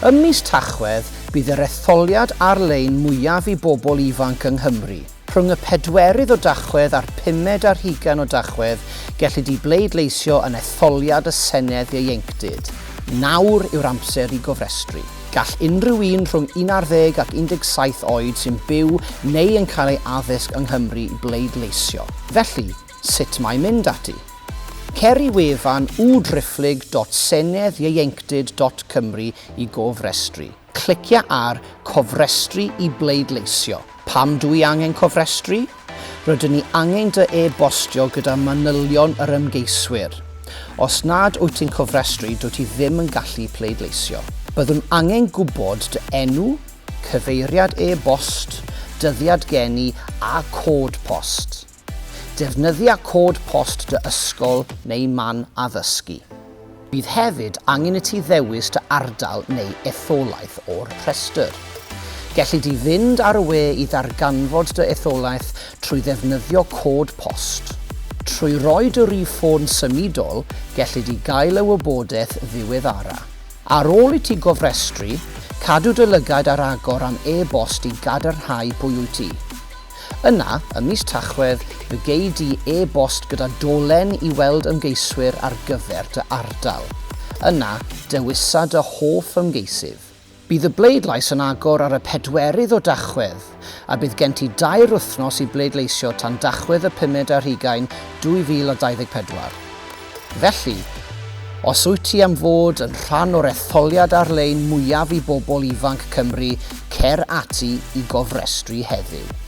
Ym mis Tachwedd, bydd yr etholiad ar-lein mwyaf i bobl ifanc yng Nghymru. Rhwng y 4 o Dachwedd a'r 5 ar 20 o Dachwedd, gellid i bleidleisio yn Etholiad y Senedd Ieuenctid. Nawr yw'r amser i gofrestru. Gall unrhyw un rhwng 11 ac 17 oed sy'n byw neu yn cael ei addysg yng Nghymru i bleidleisio. Felly, sut mae'n mynd ati? Cer i wefan www.seneddieuenctid.cymru i gofrestru. Clicia ar Cofrestru i bleidleisio. Pam dwi angen cofrestru? Rydym ni angen dy e-bostio gyda manylion yr ymgeiswyr. Os nad wyt ti'n cofrestru, dwyt ti ddim yn gallu pleidleisio. Byddwn angen gwybod dy enw, cyfeiriad e-bost, dyddiad geni a cod post. Defnyddia cod post dy ysgol neu man addysgu. Bydd hefyd angen i ti ddewis dy ardal neu etholaeth o'r rhestr. Gellid i fynd ar y we i ddarganfod dy etholaeth trwy ddefnyddio cod post. Trwy roi dy rif ffôn symudol, gellid i gael y wybodaeth ddiweddara. Ar ôl i ti gofrestru, cadw dy lygad ar agor am e-bost i gadarnhau pwy wyt ti. Yna, ym mis Tachwedd, fe gei di e-bost gyda dolen i weld ymgeiswyr ar gyfer dy ardal. Yna, dewisa dy hoff ymgeisydd. Bydd y bleidlais yn agor ar y 4 o Dachwedd, a bydd gen ti 2 wythnos i bleidleisio tan Dachwedd y 5 ar 20 2024. Felly, os wyt ti am fod yn rhan o'r etholiad ar-lein mwyaf i bobl ifanc Cymru, cer ati i gofrestru heddiw.